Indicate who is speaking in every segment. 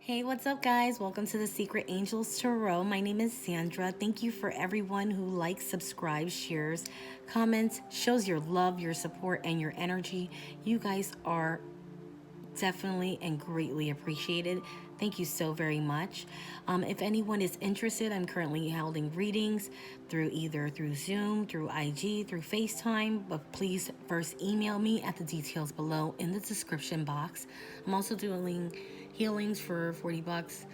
Speaker 1: Hey, what's up, guys? Welcome to the Secret Angels Tarot. My name is Sandra. Thank you for everyone who likes, subscribes, shares, comments, shows your love, your support, and your energy. You guys are definitely and greatly appreciated. Thank you so very much. If anyone is interested, I'm currently holding readings through either through Zoom, through IG, through FaceTime, but please first email me at the details below in the description box. I'm also doing healings for 40 bucks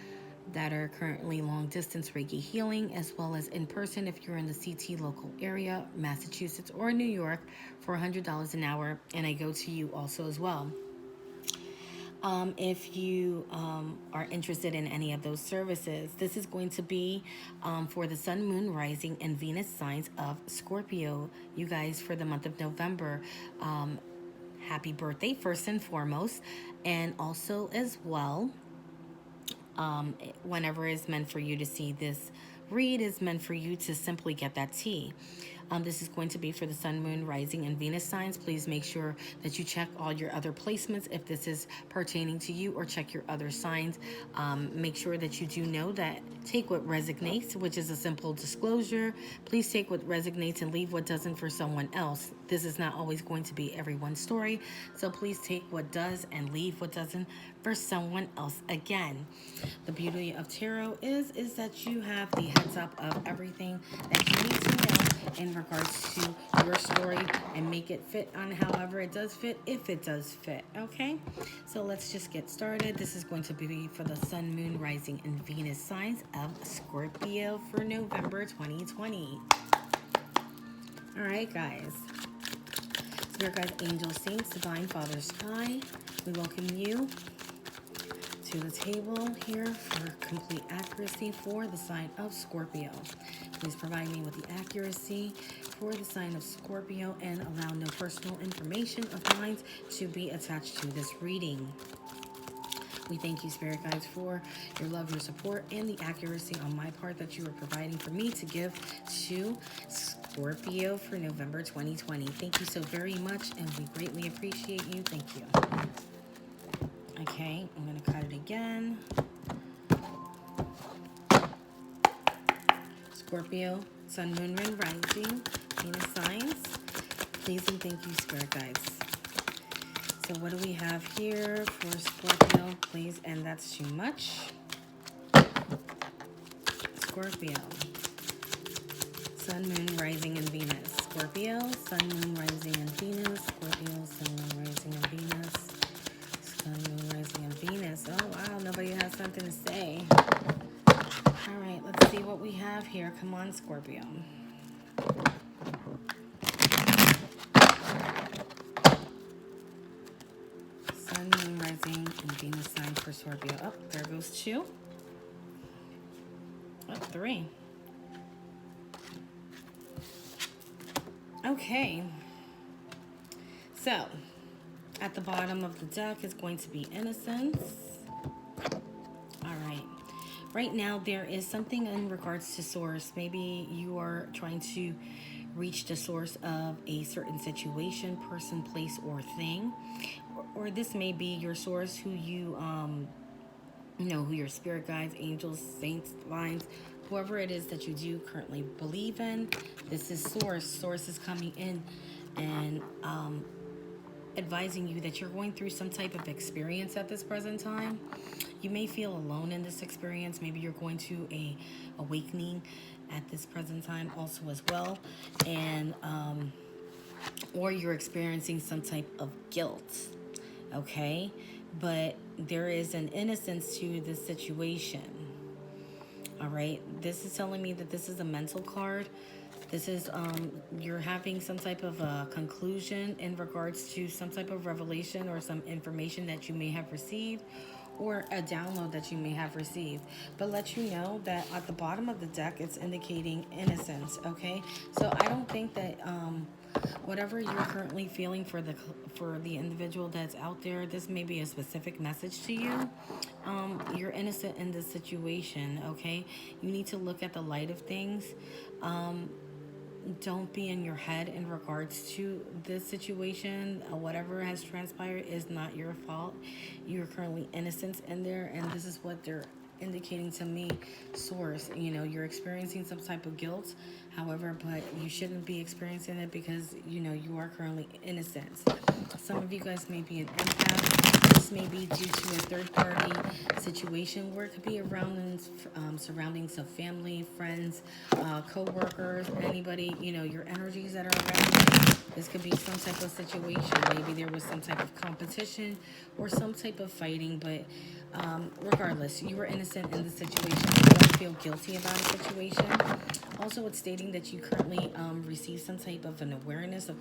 Speaker 1: that are currently long distance Reiki healing, as well as in person if you're in the CT local area, Massachusetts or New York, for $100 an hour, and I go to you also as well. If you are interested in any of those services, this is going to be for the Sun, Moon, Rising, and Venus signs of Scorpio. You guys, for the month of November, happy birthday first and foremost, and also as well, whenever it's meant for you to see this read is meant for you to simply get that tea. This is going to be for the Sun, Moon, Rising, and Venus signs. Please make sure that you check all your other placements if this is pertaining to you, or check your other signs. Make sure that you do know that take what resonates, which is a simple disclosure. Please take what resonates and leave what doesn't for someone else. This is not always going to be everyone's story, so please take what does and leave what doesn't for someone else. Again, the beauty of tarot is that you have the heads up of everything that you need to know in regards to your story, and make it fit on however it does fit, if it does fit. Okay, so let's just get started. This is going to be for the Sun, Moon, Rising, and Venus signs of Scorpio for November 2020. All right, guys. Spirit guides, angels, saints, divine father, sky, we welcome you to the table here for complete accuracy for the sign of Scorpio. Please provide me with the accuracy for the sign of Scorpio and allow no personal information of mine to be attached to this reading. We thank you, Spirit Guides, for your love, your support, and the accuracy on my part that you are providing for me to give to Scorpio for November 2020. Thank you so very much, and we greatly appreciate you. Thank you. Okay, I'm going to cut it again. Scorpio, Sun, Moon, Rising, Venus signs. Please and thank you, Spirit Guides. So what do we have here for Scorpio? Please, and that's too much. Scorpio, Sun, Moon, Rising, and Venus. Scorpio, Sun, Moon, Rising, and Venus. Scorpio, Sun, Moon, Rising, and Venus. Sun, Moon, Rising, and Venus. Oh, wow, nobody has something to say. All right, let's see what we have here. Come on, Scorpio. Sun, Moon, Rising, and Venus signs for Scorpio. Oh, there goes 2. Oh, 3. Okay. So, at the bottom of the deck is going to be innocence. All right. Right now, there is something in regards to source. Maybe you are trying to reach the source of a certain situation, person, place, or thing. Or this may be your source, who you who your spirit guides, angels, saints, divines, whoever it is that you do currently believe in. This is source. Source is coming in and advising you that you're going through some type of experience at this present time. You may feel alone in this experience. Maybe you're going to a awakening at this present time also as well. And or you're experiencing some type of guilt. Okay? But there is an innocence to this situation. All right? This is telling me that this is a mental card. This is, you're having some type of a conclusion in regards to some type of revelation or some information that you may have received, or a download that you may have received. But let you know that at the bottom of the deck, it's indicating innocence, okay? So I don't think that whatever you're currently feeling for the individual that's out there, this may be a specific message to you. You're innocent in this situation, okay? You need to look at the light of things. don't be in your head in regards to this situation. Whatever has transpired is not your fault. You're currently innocent in there, and this is what they're indicating to me, source. You know, you're experiencing some type of guilt, however, but you shouldn't be experiencing it because, you know, you are currently innocent. Some of you guys may be an empath. This may be due to a third party situation, where it could be around surroundings of family, friends, co-workers, anybody, you know, your energies that are around you. This could be some type of situation. Maybe there was some type of competition or some type of fighting, but regardless, you were innocent in the situation. You don't feel guilty about a situation. Also, it's stating that you currently receive some type of an awareness of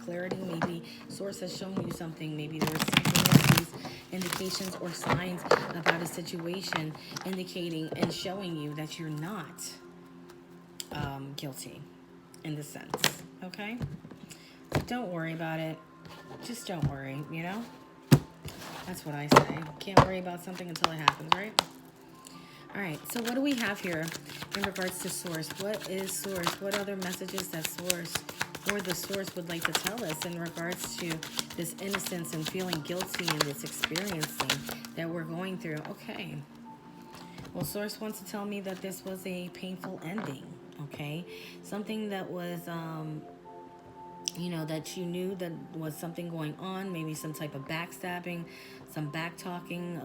Speaker 1: clarity. Maybe source has shown you something. Maybe there was synchronicities, indications, or signs about a situation indicating and showing you that you're not guilty in the sense. Okay? Don't worry about it. Just don't worry, you know? That's what I say. Can't worry about something until it happens, right? All right, so what do we have here in regards to source? What is source? What other messages that source or the source would like to tell us in regards to this innocence and feeling guilty and this experiencing that we're going through? Okay. Well, source wants to tell me that this was a painful ending, okay? Something that was you know, that you knew that was something going on, maybe some type of backstabbing, some back talking,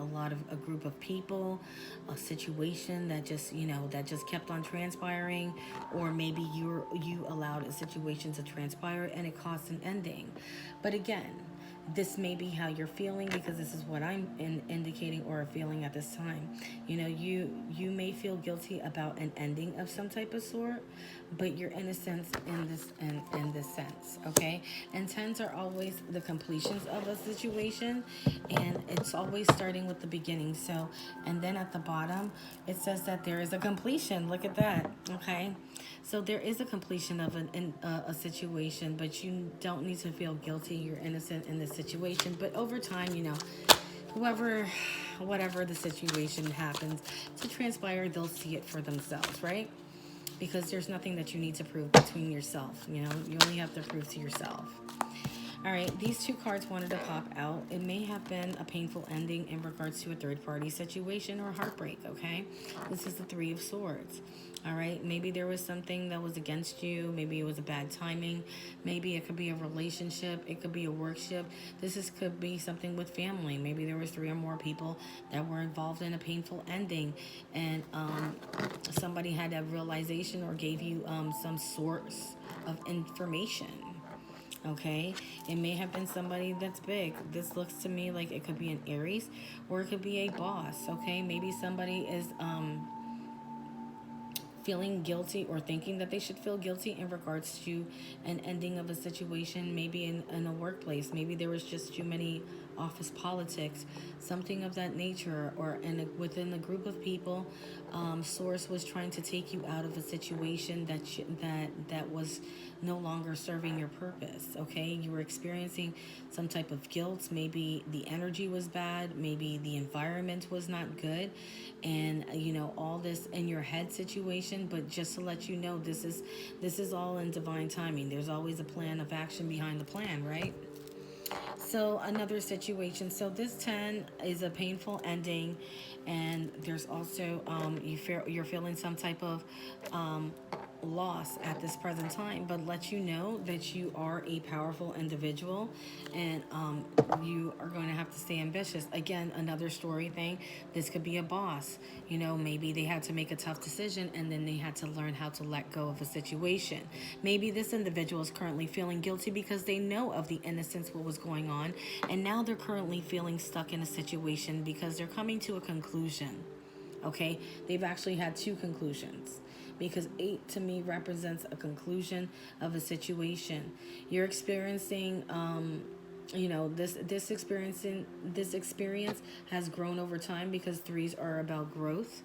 Speaker 1: a group of people, a situation that just, you know, that just kept on transpiring, or maybe you allowed a situation to transpire and it caused an ending. But again, this may be how you're feeling, because this is what I'm indicating or feeling at this time. You know, you may feel guilty about an ending of some type of sort, but your innocence in this sense, okay? And tens are always the completions of a situation, and it's always starting with the beginning. So, and then at the bottom it says that there is a completion. Look at that, okay? So there is a completion of a situation, but you don't need to feel guilty. You're innocent in this situation. But over time, you know, whatever the situation happens to transpire, they'll see it for themselves, right? Because there's nothing that you need to prove between yourself. You know, you only have to prove to yourself. All right, these two cards wanted to pop out. It may have been a painful ending in regards to a third-party situation or heartbreak, okay? This is the Three of Swords, all right? Maybe there was something that was against you. Maybe it was a bad timing. Maybe it could be a relationship. It could be a workship. Could be something with family. Maybe there was 3 or more people that were involved in a painful ending, and somebody had a realization or gave you some source of information. Okay, it may have been somebody that's big. This looks to me like it could be an Aries, or it could be a boss. Okay, maybe somebody is feeling guilty or thinking that they should feel guilty in regards to an ending of a situation, maybe in a workplace. Maybe there was just too many office politics, something of that nature, or within a group of people. Source was trying to take you out of a situation that was no longer serving your purpose. Okay, you were experiencing some type of guilt. Maybe the energy was bad. Maybe the environment was not good, and you know, all this in your head situation. But just to let you know, this is all in divine timing. There's always a plan of action behind the plan, right? So another situation. So this 10 is a painful ending, and there's also you're feeling some type of loss at this present time, but let you know that you are a powerful individual, and you are going to have to stay ambitious. Again, another story thing. This could be a boss. You know, maybe they had to make a tough decision, and then they had to learn how to let go of a situation. Maybe this individual is currently feeling guilty because they know of the innocence, what was going on, and now they're currently feeling stuck in a situation because they're coming to a conclusion. Okay, they've actually had 2 conclusions, because 8 to me represents a conclusion of a situation. You're experiencing you know, this experience has grown over time, because 3s are about growth.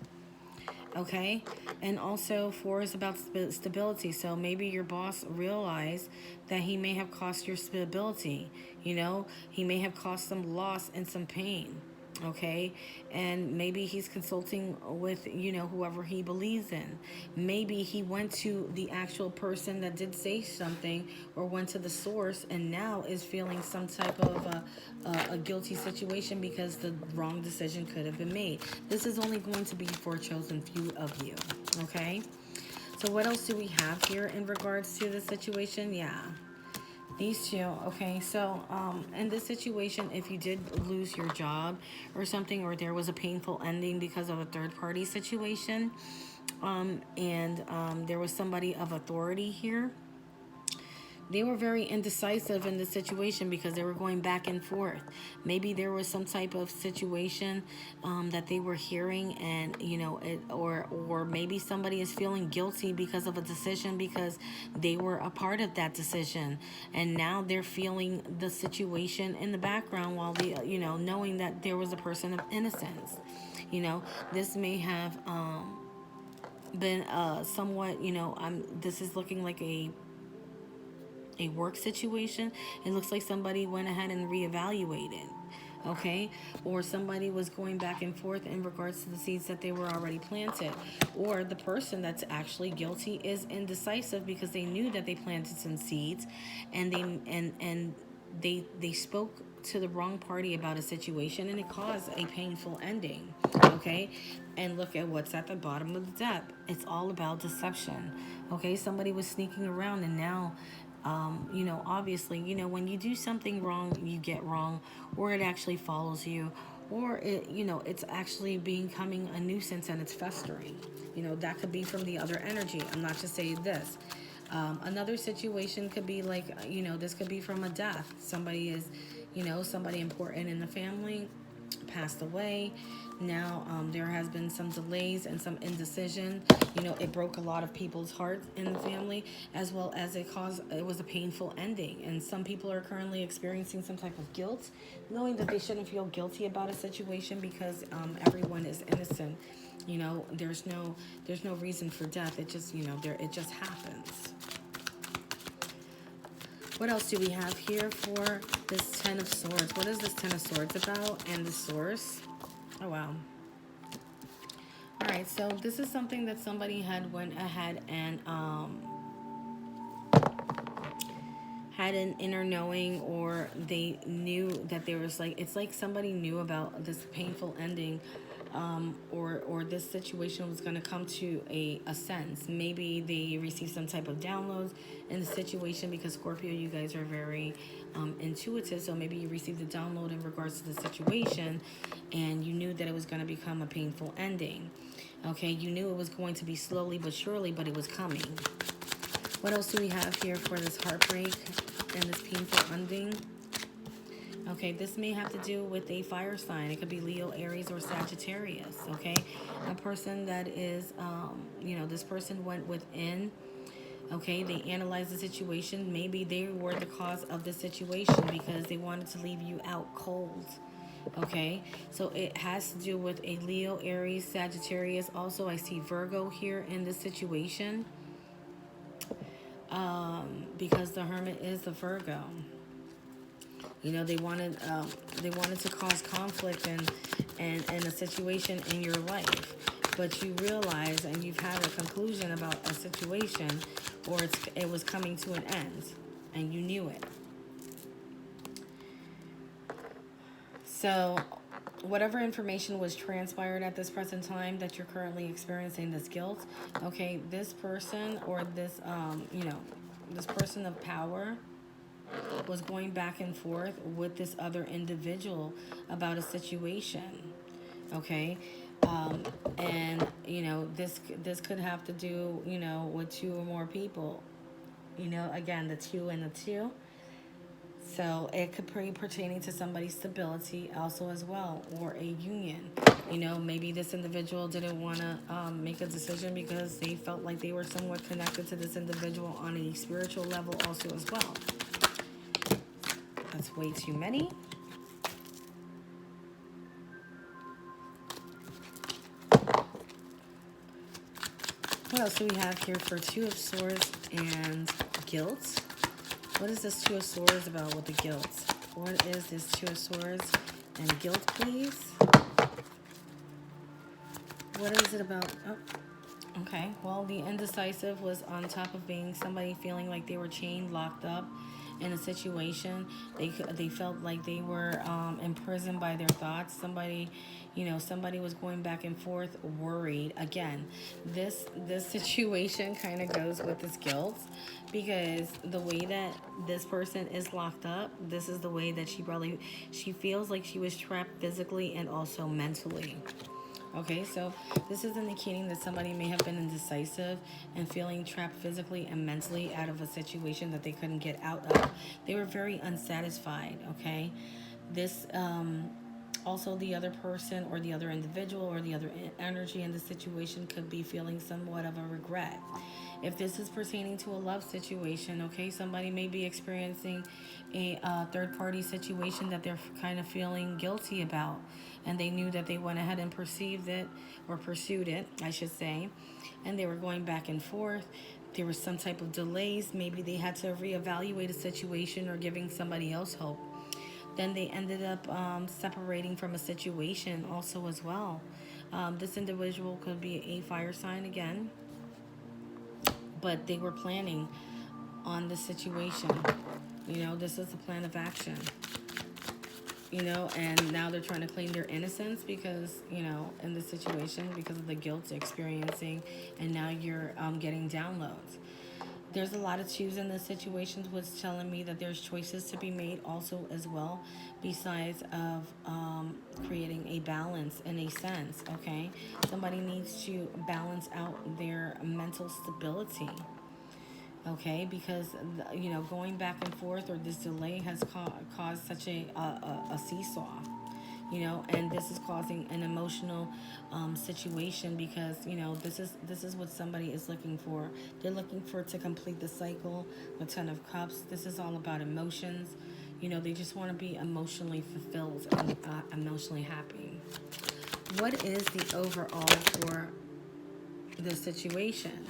Speaker 1: Okay, and also 4 is about stability. So maybe your boss realized that he may have cost your stability. You know, he may have caused some loss and some pain. okay? And maybe he's consulting with, you know, whoever he believes in. Maybe he went to the actual person that did say something, or went to the source, and now is feeling some type of a guilty situation because the wrong decision could have been made. This is only going to be for a chosen few of you, okay? So what else do we have here in regards to the situation? Yeah, these two. Okay, so in this situation, if you did lose your job or something, or there was a painful ending because of a third party situation, and there was somebody of authority here, they were very indecisive in the situation because they were going back and forth. Maybe there was some type of situation that they were hearing, and you know, or maybe somebody is feeling guilty because of a decision because they were a part of that decision, and now they're feeling the situation in the background while they, you know, knowing that there was a person of innocence. You know, this may have been somewhat, you know, this is looking like a work situation. It looks like somebody went ahead and reevaluated, okay? Or somebody was going back and forth in regards to the seeds that they were already planted. Or the person that's actually guilty is indecisive because they knew that they planted some seeds, and they spoke to the wrong party about a situation, and it caused a painful ending, okay? And look at what's at the bottom of the deck. It's all about deception, okay? Somebody was sneaking around, and now you know, obviously, you know, when you do something wrong, you get wrong, or it actually follows you, or it, you know, it's actually becoming a nuisance and it's festering. You know, that could be from the other energy. I'm not just saying this. Another situation could be like, you know, this could be from a death. Somebody is, you know, somebody important in the family passed away. Now there has been some delays and some indecision. You know, it broke a lot of people's hearts in the family, as well as it was a painful ending. And some people are currently experiencing some type of guilt, knowing that they shouldn't feel guilty about a situation because everyone is innocent. You know, there's no reason for death. It just, you know, it just happens. What else do we have here for this Ten of Swords? What is this Ten of Swords about, and the source? Oh, wow. All right, so this is something that somebody had went ahead and had an inner knowing, or they knew that there was like, it's like somebody knew about this painful ending, or this situation was going to come to a sense. Maybe they received some type of downloads in the situation, because Scorpio, you guys are very intuitive, so maybe you received a download in regards to the situation, and you knew that it was going to become a painful ending. Okay, you knew it was going to be slowly but surely, but it was coming. What else do we have here for this heartbreak and this painful ending? Okay, this may have to do with a fire sign. It could be Leo, Aries, or Sagittarius, okay? A person that is, you know, this person went within, okay? They analyzed the situation. Maybe they were the cause of the situation because they wanted to leave you out cold, okay? So it has to do with a Leo, Aries, Sagittarius. Also, I see Virgo here in this situation, because the Hermit is the Virgo. You know, they wanted to cause conflict and a situation in your life, but you realize, and you've had a conclusion about a situation, or it was coming to an end, and you knew it. So whatever information was transpired at this present time that you're currently experiencing this guilt, okay, this person, or this you know, this person of power was going back and forth with this other individual about a situation, okay? And you know, this could have to do, you know, with two or more people. You know, again, the two and the two. So it could be pertaining to somebody's stability also as well, or a union. You know, maybe this individual didn't want to make a decision because they felt like they were somewhat connected to this individual on a spiritual level also as well. That's way too many. What else do we have here for Two of Swords and guilt? What is this Two of Swords about with the guilt? What is this Two of Swords and guilt, please? What is it about? Oh, okay. Well, the indecisive was on top of being somebody feeling like they were chained, locked up in a situation. They felt like they were imprisoned by their thoughts. Somebody, somebody was going back and forth, worried. Again, this situation kind of goes with this guilt, because the way that this person is locked up, this is the way that she feels like she was trapped physically and also mentally. Okay, so this is indicating that somebody may have been indecisive and feeling trapped physically and mentally out of a situation that they couldn't get out of. They were very unsatisfied, okay? This, also the other person or the other individual or the other energy in the situation could be feeling somewhat of a regret. If this is pertaining to a love situation, okay, somebody may be experiencing a third party situation that they're kind of feeling guilty about, and they knew that they went ahead and perceived it, or pursued it, I should say, and they were going back and forth. There was some type of delays. Maybe they had to reevaluate a situation or giving somebody else hope. Then they ended up separating from a situation also as well. This individual could be a fire sign again, but they were planning on the situation. This is a plan of action. And now they're trying to claim their innocence because, in the situation, because of the guilt they're experiencing, and now you're getting downloads. There's a lot of twos in this situation, which is telling me that there's choices to be made also as well, besides of creating a balance in a sense, okay? Somebody needs to balance out their mental stability, okay? Because, going back and forth or this delay has caused such a seesaw. And this is causing an emotional situation, because this is what somebody is looking for. They're looking for to complete the cycle. The Ten of Cups, this is all about emotions. They just want to be emotionally fulfilled and emotionally happy. What is the overall for the situation?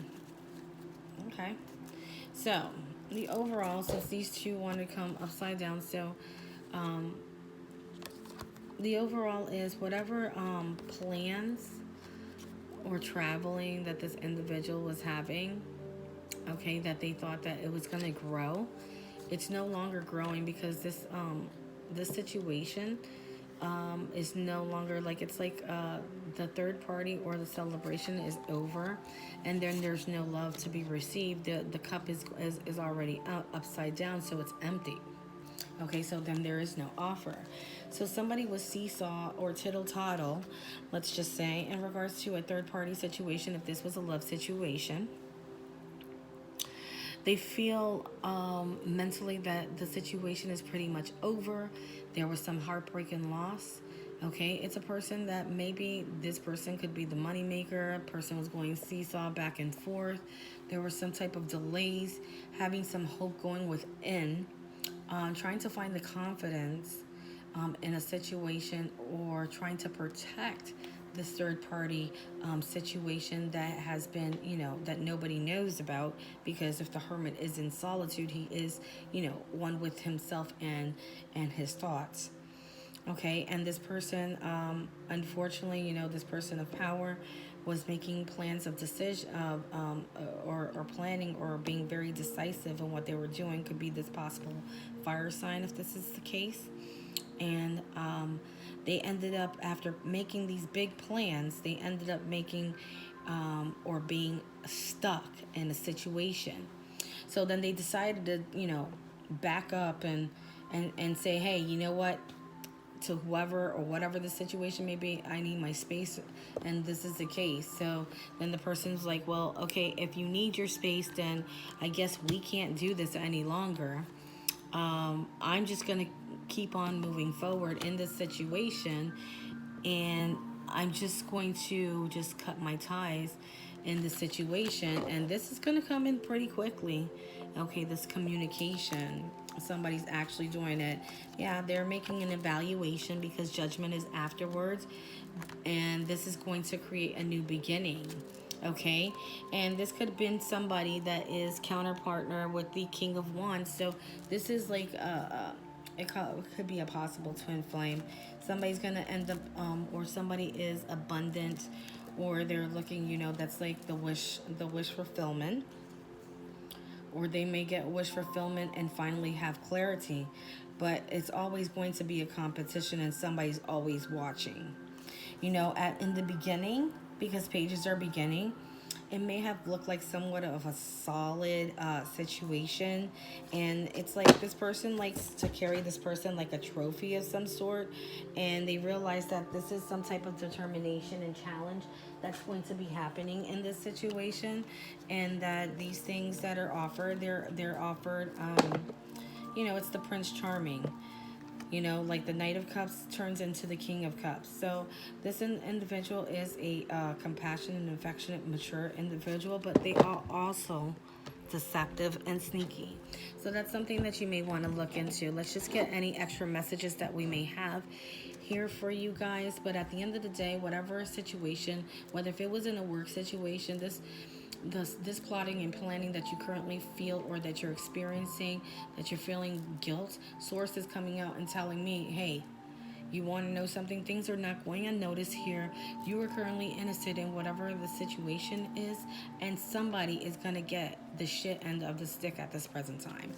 Speaker 1: Okay, so the overall, since these two want to come upside down, so the overall is whatever plans or traveling that this individual was having, okay, that they thought that it was going to grow, it's no longer growing, because this situation is no longer, like, it's like the third party or the celebration is over, and then there's no love to be received. The cup is already upside down, so it's empty. Okay, so then there is no offer. So somebody was seesaw or tittle toddle, let's just say, in regards to a third party situation. If this was a love situation, they feel mentally that the situation is pretty much over. There was some heartbreak and loss. Okay, it's a person that maybe this person could be the moneymaker. Person was going seesaw back and forth. There were some type of delays, having some hope going within, trying to find the confidence in a situation, or trying to protect this third party situation that has been, that nobody knows about, because if the hermit is in solitude, he is, one with himself and his thoughts. Okay, and this person, unfortunately, this person of power was making plans of decision, or planning, or being very decisive in what they were doing. Could be this possible fire sign if this is the case. And they ended up, after making these big plans, they ended up making or being stuck in a situation. So then they decided to, back up and say, hey, you know what? To whoever or whatever the situation may be, I need my space, and this is the case. So then the person's like, well, okay, if you need your space, then I guess we can't do this any longer. I'm just gonna keep on moving forward in this situation, and I'm just going to just cut my ties in the situation, and this is going to come in pretty quickly. Okay, this communication, somebody's actually doing it. Yeah, they're making an evaluation, because judgment is afterwards, and this is going to create a new beginning. Okay, and this could have been somebody that is counterpartner with the King of Wands. So this is like it could be a possible twin flame. Somebody's gonna end up, or somebody is abundant, or they're looking, you know, that's like the wish fulfillment, or they may get wish fulfillment and finally have clarity, but it's always going to be a competition and somebody's always watching. You know, in the beginning, because pages are beginning, it may have looked like somewhat of a solid situation, and it's like this person likes to carry this person like a trophy of some sort, and they realize that this is some type of determination and challenge that's going to be happening in this situation, and that these things that are offered, they're offered, you know, it's the Prince Charming. You know, like the Knight of Cups turns into the King of Cups. So this individual is a compassionate and affectionate, mature individual, but they are also deceptive and sneaky. So that's something that you may want to look into. Let's just get any extra messages that we may have here for you guys. But at the end of the day, whatever situation, whether if it was in a work situation, this plotting and planning that you currently feel or that you're experiencing, that you're feeling guilt, source is coming out and telling me, hey, you want to know something? Things are not going unnoticed here. You are currently innocent in whatever the situation is, and somebody is going to get the shit end of the stick at this present time.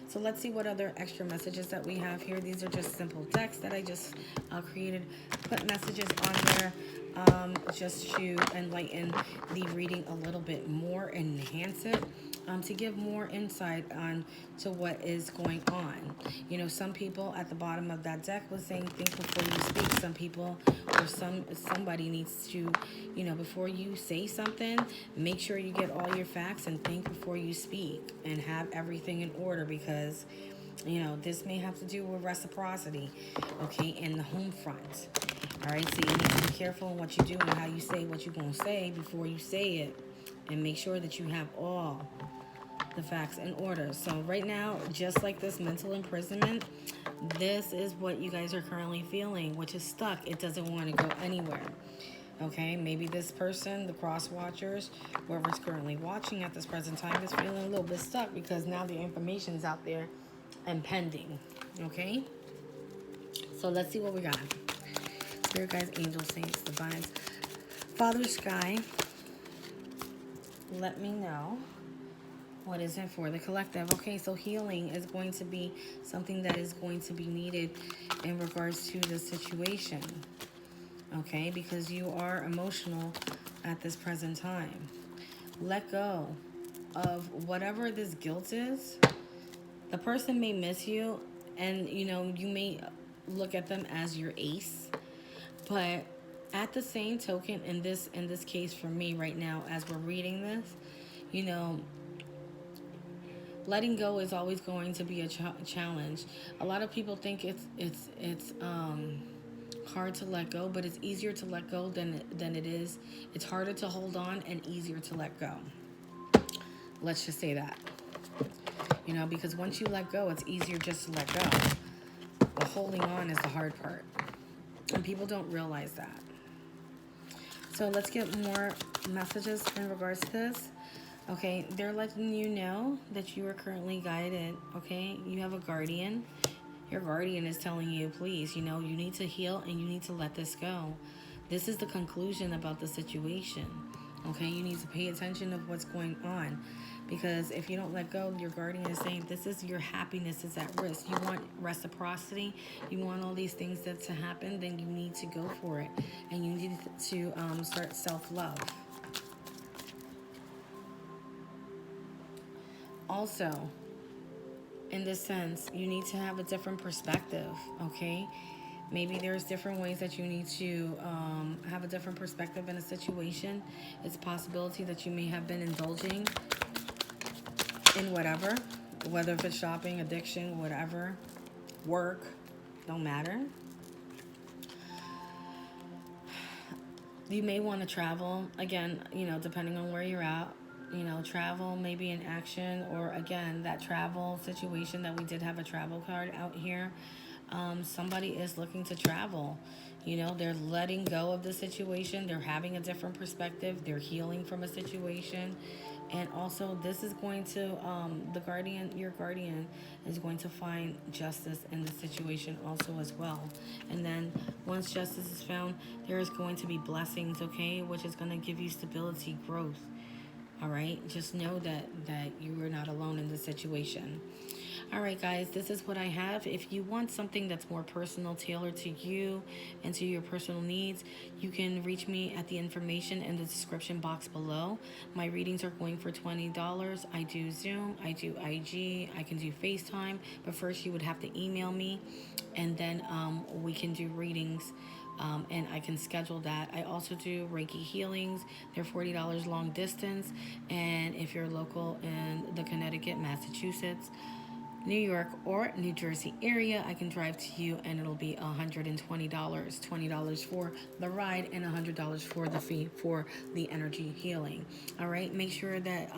Speaker 1: So let's see what other extra messages that we have here. These are just simple texts that I just created. Put messages on there just to enlighten the reading a little bit more, enhance it, to give more insight on to what is going on. You know, some people at the bottom of that deck was saying think before you speak. Some people or somebody needs to, you know, before you say something, make sure you get all your facts and think before you speak and have everything in order, because you know, this may have to do with reciprocity, okay, in the home front. All right, so you need to be careful in what you do and how you say what you're going to say before you say it, and make sure that you have all the facts in order. So right now, just like this mental imprisonment, this is what you guys are currently feeling, which is stuck. It doesn't want to go anywhere. Okay, maybe this person, the cross watchers, whoever's currently watching at this present time, is feeling a little bit stuck because now the information's out there and pending. Okay, so let's see what we got. Spirit guides, angels, saints, divines, Father Sky, let me know what is it for the collective. Okay, so healing is going to be something that is going to be needed in regards to the situation. Okay, because you are emotional at this present time. Let go of whatever this guilt is. The person may miss you, and you know, you may look at them as your ace, but at the same token, in this case for me right now, as we're reading this, you know, letting go is always going to be a challenge. A lot of people think it's hard to let go, but it's easier to let go than it is. It's harder to hold on and easier to let go. Let's just say that. You know, because once you let go, it's easier just to let go. The holding on is the hard part. And people don't realize that. So let's get more messages in regards to this. Okay, they're letting you know that you are currently guided. Okay, you have a guardian. Your guardian is telling you, please, you know, you need to heal and you need to let this go. This is the conclusion about the situation. Okay, you need to pay attention of what's going on, because if you don't let go, your guardian is saying this is your happiness is at risk. You want reciprocity, you want all these things that to happen, then you need to go for it, and you need to start self-love. Also, in this sense, you need to have a different perspective, okay? Maybe there's different ways that you need to have a different perspective in a situation. It's a possibility that you may have been indulging in whatever, whether if it's shopping, addiction, whatever, work, don't matter. You may want to travel, again, you know, depending on where you're at. You know, travel maybe in action, or again, that travel situation that we did have a travel card out here. Somebody is looking to travel. You know, they're letting go of the situation. They're having a different perspective. They're healing from a situation. And also, this is going to, the guardian, your guardian, is going to find justice in the situation also as well. And then once justice is found, there is going to be blessings, okay, which is going to give you stability, growth. All right, just know that you are not alone in this situation. All right, guys, this is what I have. If you want something that's more personal, tailored to you and to your personal needs, you can reach me at the information in the description box below. My readings are going for $20. I do Zoom, I do IG, I can do FaceTime, but first you would have to email me, and then we can do readings. And I can schedule that. I also do Reiki healings. They're $40 long distance. And if you're local in the Connecticut, Massachusetts, New York, or New Jersey area, I can drive to you and it'll be $120. $20 for the ride and $100 for the fee for the energy healing. All right, make sure that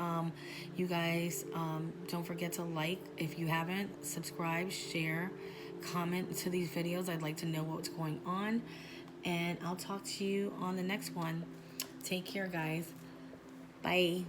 Speaker 1: you guys don't forget to like if you haven't, subscribe, share, comment to these videos. I'd like to know what's going on. And I'll talk to you on the next one. Take care, guys. Bye.